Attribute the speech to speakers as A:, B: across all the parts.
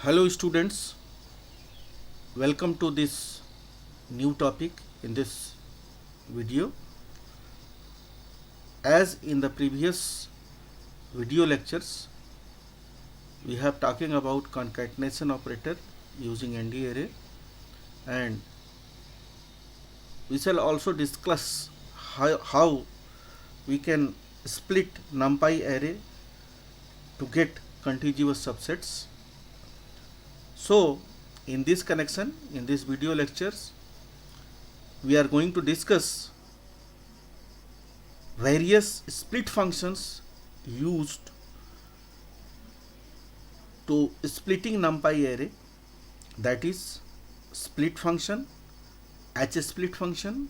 A: Hello students, welcome to this new topic in this video. As in the previous video lectures, we have talking about concatenation operator using ND array, and we shall also discuss how we can split NumPy array to get contiguous subsets. So in this connection, in this video lectures, we are going to discuss various split functions used to splitting NumPy array, that is split function, hsplit function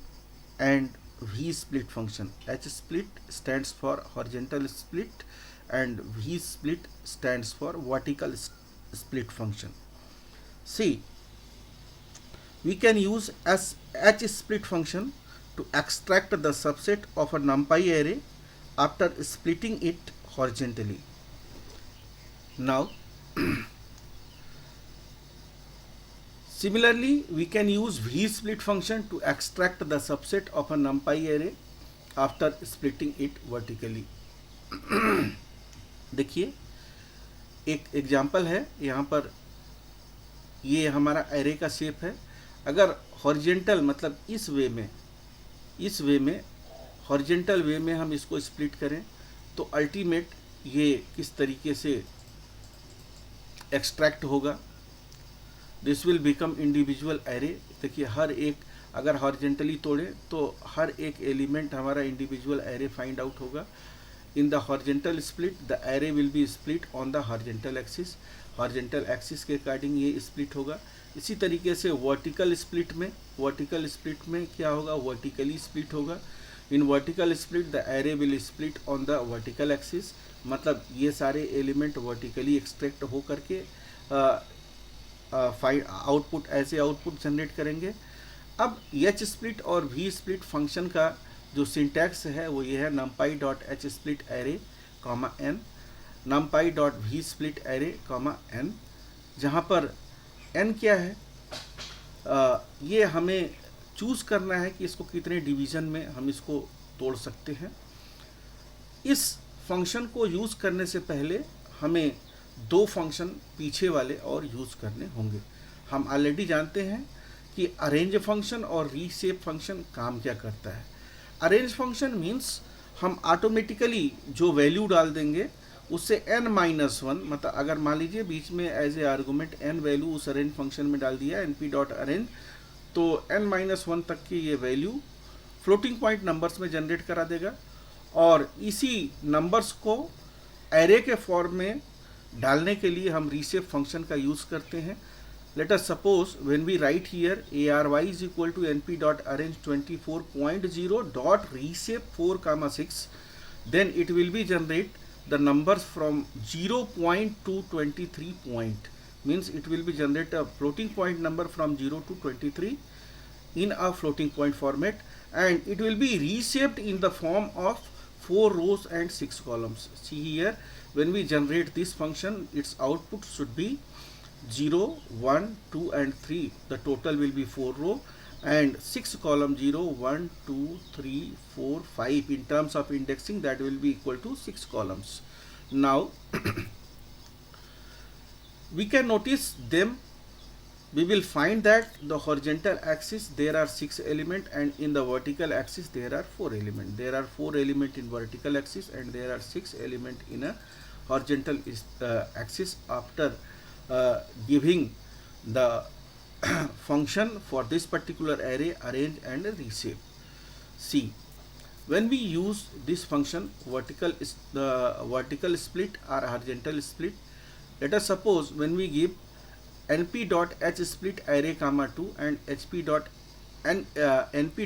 A: and vsplit function. Hsplit stands for horizontal split and vsplit stands for vertical split function. See, we can use as hsplit function to extract the subset of a NumPy array after splitting it horizontally. Now, similarly, we can use vsplit function to extract the subset of a NumPy array after splitting it vertically. देखिए एक example है, यहाँ पर ये हमारा array का shape है. अगर हॉरिजेंटल मतलब इस वे में हॉरिजेंटल वे में हम इसको स्प्लिट करें तो अल्टीमेट ये किस तरीके से एक्सट्रैक्ट होगा. This will become individual array. देखिए हर एक, अगर हॉरिजेंटली तोड़े तो हर एक एलिमेंट हमारा इंडिविजुअल एरे फाइंड आउट होगा. In the horizontal split the array will be split on the horizontal axis. Horizontal axis के अकॉर्डिंग ये स्प्लिट होगा. इसी तरीके से वर्टिकल स्प्लिट में क्या होगा, वर्टिकली स्प्लिट होगा. In vertical split the array will split on the vertical axis. मतलब ये सारे एलिमेंट वर्टिकली एक्सट्रैक्ट हो करके आउटपुट ऐसे आउटपुट जनरेट करेंगे. अब एच स्प्लिट और वी स्प्लिट फंक्शन का जो सिंटैक्स है वो ये है, numpy dot H split array comma n, numpy dot V split array comma n. जहाँ पर एन क्या है, ये हमें चूज़ करना है कि इसको कितने डिवीज़न में हम इसको तोड़ सकते हैं. इस फंक्शन को यूज़ करने से पहले हमें दो फंक्शन पीछे वाले और यूज़ करने होंगे. हम ऑलरेडी जानते हैं कि अरेंज फंक्शन और रीशेप फंक्शन काम क्या करता है. अरेंज फंक्शन मीन्स हम ऑटोमेटिकली जो वैल्यू डाल देंगे उससे n-1, मतलब अगर मान लीजिए बीच में as a argument n value उस अरेंज फंक्शन में डाल दिया np डॉट अरेंज, तो n-1 तक की ये वैल्यू फ्लोटिंग पॉइंट नंबर्स में जनरेट करा देगा और इसी नंबर्स को एरे के फॉर्म में डालने के लिए हम रीशेप फंक्शन का यूज़ करते हैं. Let us suppose when we write here ARY is equal to np dot arrange 24.0 dot reshape 4 6, then it will be generate the numbers from 0 point to 23 point. Means it will be generate a floating point number from 0 to 23 in a floating point format, and it will be reshaped in the form of 4 rows and 6 columns. See here, when we generate this function, its output should be 0, 1, 2 and 3. The total will be 4 row and 6 column, 0, 1, 2, 3, 4, 5. In terms of indexing, that will be equal to 6 columns. Now we can notice them. We will find that the horizontal axis there are 6 elements and in the vertical axis there are 4 elements. There are 4 elements in vertical axis and there are 6 elements in a horizontal axis after giving the function for this particular array arrange and reshape. See, when we use this function vertical split or horizontal split, let us suppose when we give np dot h split array comma 2 and np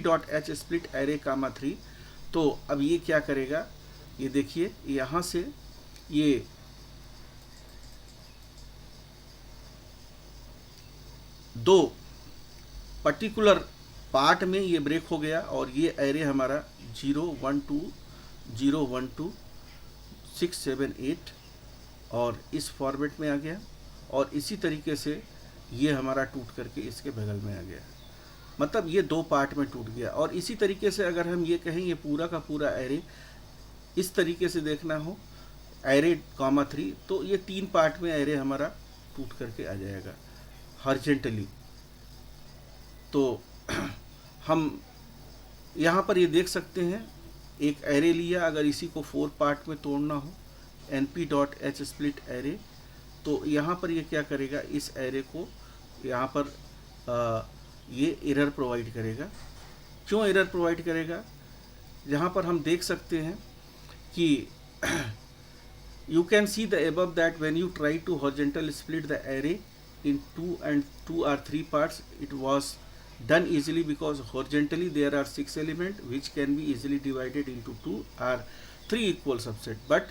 A: dot h split array comma 3, तो अब ये क्या करेगा, ये देखिए यहाँ से ये दो पर्टिकुलर पार्ट में ये ब्रेक हो गया और ये एरे हमारा 0, 1, 2, 0, 1, 2, 6, 7, 8 और इस फॉर्मेट में आ गया. और इसी तरीके से ये हमारा टूट करके इसके बगल में आ गया, मतलब ये 2 पार्ट में टूट गया। और इसी तरीके से अगर हम ये कहें ये पूरा का पूरा एरे इस तरीके से देखना हो एरे कॉमा 3, तो ये 3 पार्ट में एरे हमारा टूट करके आ जाएगा हॉरिजॉन्टली। तो हम यहाँ पर ये देख सकते हैं एक एरे लिया, अगर इसी को 4 पार्ट में तोड़ना हो np.hsplit एरे, तो यहाँ पर ये क्या करेगा, इस एरे को यहाँ पर ये एरर प्रोवाइड करेगा। क्यों एरर प्रोवाइड करेगा? यहाँ पर हम देख सकते हैं कि you can see the above that when you try to horizontal split the array in 2 or 3 parts, it was done easily because horizontally there are 6 elements which can be easily divided into 2 or 3 equal subset. But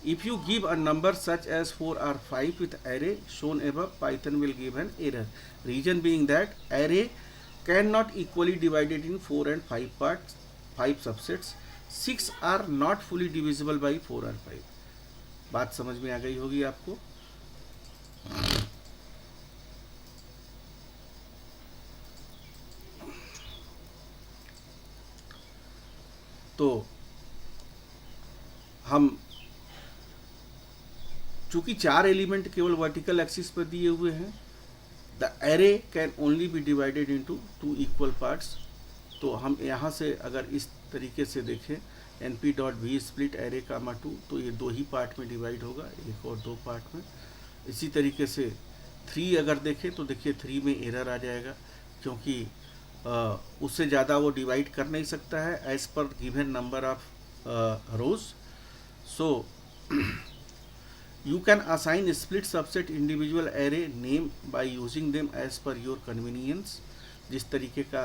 A: if you give a number such as 4 or 5 with array shown above, Python will give an error. Reason being that array cannot equally divided in 4 and 5 parts, 5 subsets. 6 are not fully divisible by 4 or 5. बात समझ में आ गई होगी आपको। तो हम चूंकि 4 element केवल वर्टिकल एक्सिस पर दिए हुए हैं, the array can only be divided into 2 equal parts. तो हम यहाँ से अगर इस तरीके से देखें np.vsplit array कामा 2, तो ये 2 ही पार्ट में डिवाइड होगा, 1 और 2 पार्ट में। इसी तरीके से 3 अगर देखें तो देखिए 3 में एरर आ जाएगा, क्योंकि उससे ज़्यादा वो डिवाइड कर नहीं सकता है as per given number of rows. So you can assign split subset individual array name by using them as per your convenience। जिस तरीके का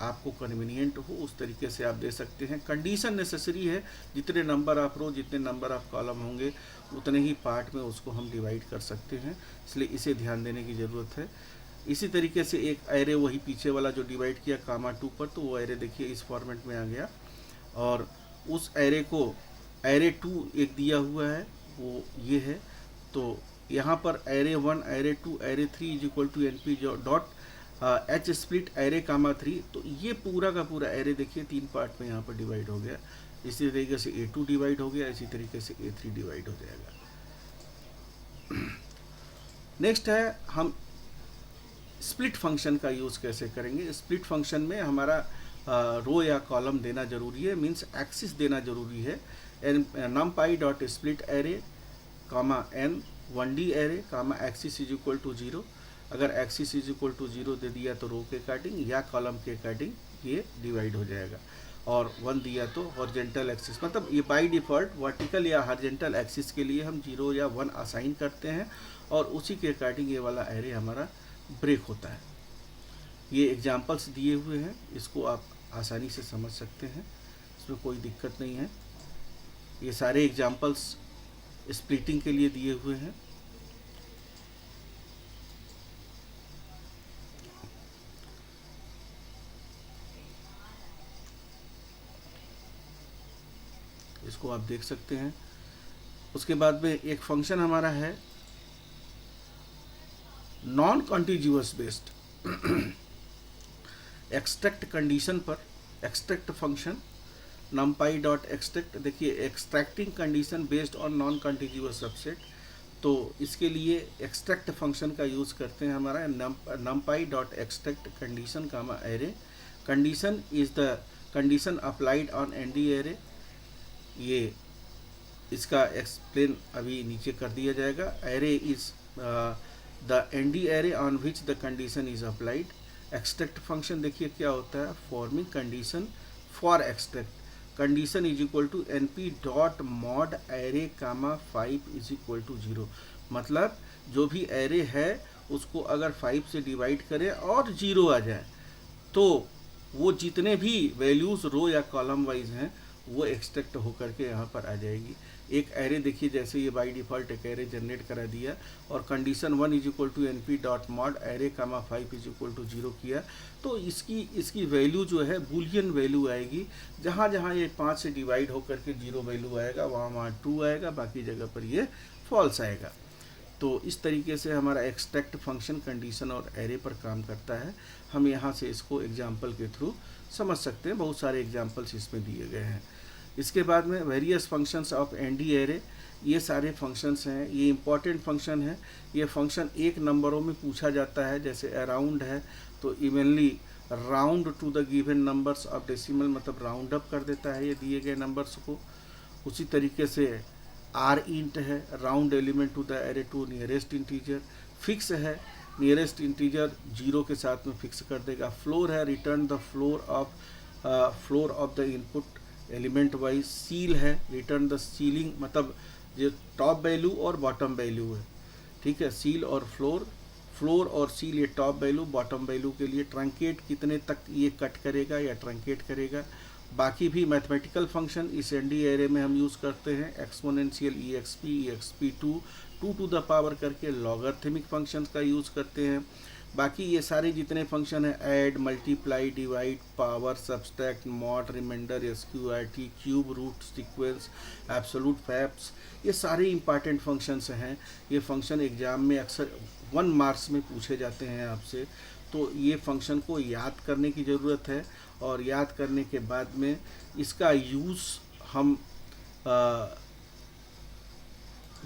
A: आपको कन्वीनियंट हो उस तरीके से आप दे सकते हैं। कंडीशन नेसेसरी है, जितने नंबर ऑफ रो जितने नंबर ऑफ कॉलम होंगे उतने ही पार्ट में उसको हम डिवाइड कर सकते हैं, इसलिए इसे ध्यान देने की ज़रूरत है। इसी तरीके से एक एरे वही पीछे वाला जो डिवाइड किया कामा 2 पर, तो वो एरे देखिए इस फॉर्मेट में आ गया। और उस एरे को एरे 2 एक दिया हुआ है, वो ये है। तो यहाँ पर array 1 array 2 array 3 is equal to np.h split array comma 3। तो ये पूरा का पूरा एरे देखिए 3 पार्ट में यहाँ पर डिवाइड हो गया। इसी तरीके से a2 डिवाइड हो गया, इसी तरीके से a3 डिवाइड हो जाएगा। नेक्स्ट है हम स्प्लिट फंक्शन का यूज़ कैसे करेंगे। स्प्लिट फंक्शन में हमारा रो या कॉलम देना जरूरी है, मीन्स एक्सिस देना जरूरी है। numpy.split array comma n 1D array comma axis is equal to 0। अगर एक्सिस इज इक्वल टू 0 दे दिया तो रो के अकॉर्डिंग या कॉलम के अकॉर्डिंग ये डिवाइड हो जाएगा, और 1 दिया तो हॉरिजॉन्टल एक्सिस, मतलब ये बाय डिफ़ॉल्ट वर्टिकल या हॉरिजॉन्टल एक्सिस के लिए हम 0 या 1 असाइन करते हैं, और उसी के अकॉर्डिंग ये वाला एरे हमारा ब्रेक होता है। ये एग्जाम्पल्स दिए हुए हैं, इसको आप आसानी से समझ सकते हैं, इसमें कोई दिक्कत नहीं है। ये सारे एग्जाम्पल्स स्प्लिटिंग के लिए दिए हुए हैं। इसको आप देख सकते हैं। उसके बाद में एक फंक्शन हमारा है non contiguous based extract condition पर एक्सट्रैक्ट फंक्शन numpy.extract। देखिए extracting condition based on non contiguous subset, तो इसके लिए एक्सट्रैक्ट फंक्शन का यूज़ करते हैं हमारा numpy.extract condition comma array. Condition is the condition applied on ND array. ये इसका एक्सप्लेन अभी नीचे कर दिया जाएगा। Array is the ND array on which the condition is applied. Extract function देखिए क्या होता है, forming condition for extract. Condition is equal to np.mod array comma 5 is equal to 0। मतलब जो भी एरे है उसको अगर 5 से डिवाइड करें और 0 आ जाए तो वो जितने भी वैल्यूज़ रो या कॉलम वाइज हैं वो एक्सट्रैक्ट होकर के यहाँ पर आ जाएगी। एक एरे देखिए जैसे ये बाय डिफ़ॉल्ट एक एरे जनरेट करा दिया, और condition 1 is equal to np.mod array comma 5 is equal to 0 किया, तो इसकी वैल्यू जो है बूलियन वैल्यू आएगी। जहाँ जहाँ ये 5 से डिवाइड होकर के 0 वैल्यू आएगा वहाँ 2 आएगा, बाकी जगह पर ये फॉल्स आएगा। तो इस तरीके से हमारा एक्सट्रैक्ट फंक्शन कंडीशन और एरे पर काम करता है। हम यहाँ से इसको एग्जाम्पल के थ्रू समझ सकते हैं, बहुत सारे एग्जाम्पल्स इसमें दिए गए हैं। इसके बाद में various functions of ND array, ये सारे फंक्शंस हैं, ये इंपॉर्टेंट फंक्शन है। ये फंक्शन एक नंबरों में पूछा जाता है, जैसे अराउंड है तो evenly round to the given numbers of decimal, मतलब राउंड अप कर देता है ये दिए गए नंबर्स को। उसी तरीके से आर इंट है, round element to the array to nearest integer. Fix है, नियरेस्ट इंटीजर 0 के साथ में फिक्स कर देगा। फ्लोर है, return the floor of the input element wise. Ceil है, रिटर्न द सीलिंग, मतलब जो टॉप वैल्यू और बॉटम वैल्यू है, ठीक है। सील और फ्लोर और सील ये टॉप वैल्यू, बॉटम वैल्यू के लिए। ट्रंकेट कितने तक ये कट करेगा या ट्रंकेट करेगा। बाकी भी मैथमेटिकल फंक्शन इस एनडी एरे में हम यूज़ करते हैं, exponential exp2 2 to the power करके लॉगरिथमिक फंक्शन का यूज़ करते हैं। बाकी ये सारे जितने फंक्शन हैं, add, multiply, divide, power, subtract, mod, reminder, sqrt, cube, root, sequence, absolute, fabs, ये सारे इंपॉर्टेंट फंक्शंस हैं। ये फंक्शन एग्जाम में अक्सर 1 मार्क्स में पूछे जाते हैं आपसे, तो ये फंक्शन को याद करने की ज़रूरत है। और याद करने के बाद में इसका यूज़ हम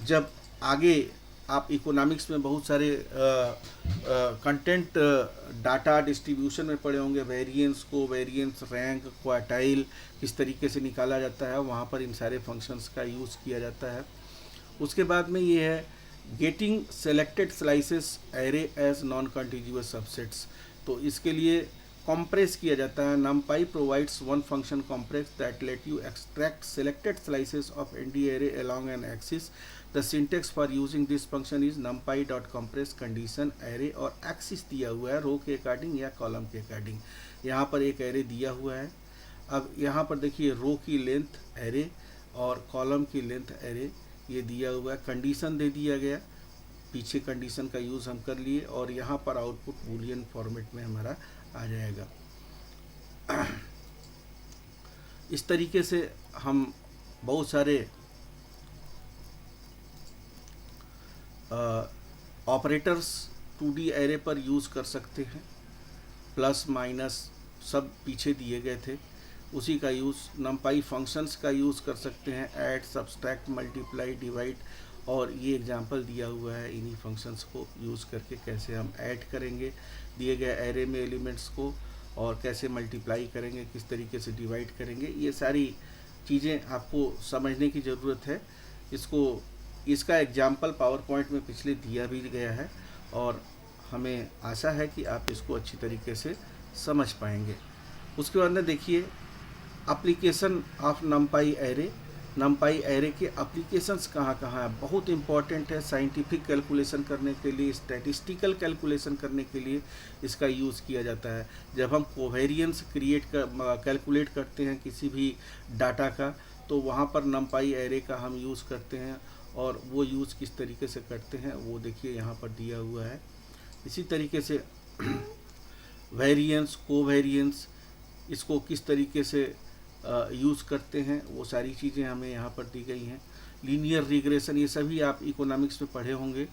A: जब आगे आप इकोनॉमिक्स में बहुत सारे कंटेंट डाटा डिस्ट्रीब्यूशन में पढ़े होंगे, वेरिएंस को, वेरिएंस रैंक, क्वार्टाइल किस तरीके से निकाला जाता है, वहाँ पर इन सारे फंक्शंस का यूज़ किया जाता है। उसके बाद में ये है getting selected slices array as non contiguous subsets. तो इसके लिए compress किया जाता है। numpy provides one function compress that let you extract selected slices of ND array along an axis. The syntax for using this function is numpy.compress condition array, और axis दिया हुआ है रो के अकॉर्डिंग या कॉलम के अकॉर्डिंग। यहाँ पर एक एरे दिया हुआ है। अब यहाँ पर देखिए रो की लेंथ एरे और कॉलम की लेंथ एरे ये दिया हुआ है। कंडीशन दे दिया गया, पीछे कंडीशन का यूज़ हम कर लिए, और यहाँ पर आउटपुट बूलियन फॉर्मेट में हमारा आ जाएगा। इस तरीके से हम बहुत सारे ऑपरेटर्स 2D एरे पर यूज़ कर सकते हैं। प्लस माइनस सब पीछे दिए गए थे, उसी का यूज़ नम्पाई फंक्शंस का यूज़ कर सकते हैं। ऐड, सब्सट्रैक्ट, मल्टीप्लाई, डिवाइड, और ये एग्जांपल दिया हुआ है इन्हीं फंक्शंस को यूज़ करके कैसे हम ऐड करेंगे दिए गए एरे में एलिमेंट्स को, और कैसे मल्टीप्लाई करेंगे, किस तरीके से डिवाइड करेंगे। ये सारी चीज़ें आपको समझने की ज़रूरत है। इसका एग्जांपल पावर पॉइंट में पिछले दिया भी गया है, और हमें आशा है कि आप इसको अच्छी तरीके से समझ पाएंगे। उसके बाद में देखिए application of NumPy array. NumPy array के एप्लीकेशंस कहाँ कहाँ है, बहुत इंपॉर्टेंट है। साइंटिफिक कैलकुलेशन करने के लिए, स्टैटिस्टिकल कैलकुलेशन करने के लिए इसका यूज़ किया जाता है। जब हम कोवेरियंस कैलकुलेट करते हैं किसी भी डाटा का, तो वहाँ पर नम्पाई एरे का हम यूज़ करते हैं, और वो यूज़ किस तरीके से करते हैं वो देखिए यहाँ पर दिया हुआ है। इसी तरीके से वेरिएंस, कोवेरियंस, इसको किस तरीके से यूज़ करते हैं, वो सारी चीज़ें हमें यहाँ पर दी गई हैं। लीनियर रिग्रेशन, ये सभी आप इकोनॉमिक्स में पढ़े होंगे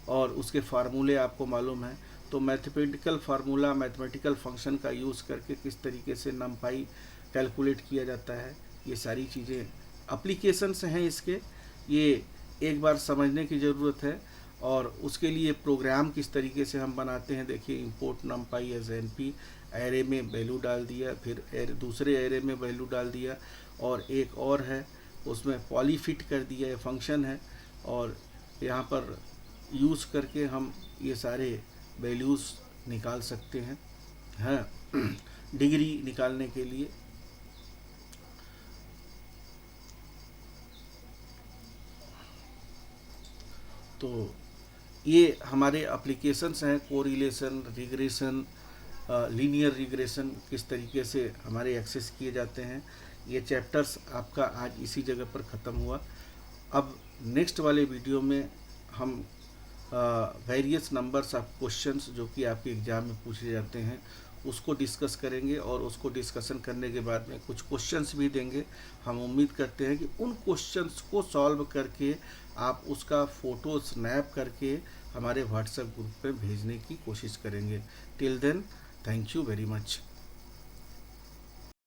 A: और उसके फार्मूले आपको मालूम है। तो मैथमेटिकल फार्मूला, मैथमेटिकल फंक्शन का यूज़ करके किस तरीके से नम्पाई कैलकुलेट किया जाता है, ये सारी चीज़ें एप्लीकेशंस हैं इसके, ये एक बार समझने की ज़रूरत है। और उसके लिए प्रोग्राम किस तरीके से हम बनाते हैं, देखिए import numpy as np, array में वैल्यू डाल दिया, फिर दूसरे एरे में वैल्यू डाल दिया, और एक और है उसमें पॉलीफिट कर दिया, ये फंक्शन है, और यहाँ पर यूज़ करके हम ये सारे वैल्यूज़ निकाल सकते हैं, हाँ, डिग्री निकालने के लिए। तो ये हमारे एप्लीकेशंस हैं। कोरिलेशन, रिग्रेशन, लीनियर रिग्रेशन किस तरीके से हमारे एक्सेस किए जाते हैं। ये चैप्टर्स आपका आज इसी जगह पर ख़त्म हुआ। अब नेक्स्ट वाले वीडियो में हम वेरियस नंबर्स ऑफ क्वेश्चंस जो कि आपके एग्ज़ाम में पूछे जाते हैं उसको डिस्कस करेंगे और उसको डिस्कशन करने के बाद में कुछ क्वेश्चंस भी देंगे। हम उम्मीद करते हैं कि उन क्वेश्चंस को सॉल्व करके आप उसका फ़ोटो स्नैप करके हमारे व्हाट्सएप ग्रुप पे भेजने की कोशिश करेंगे। Till then, thank you very much.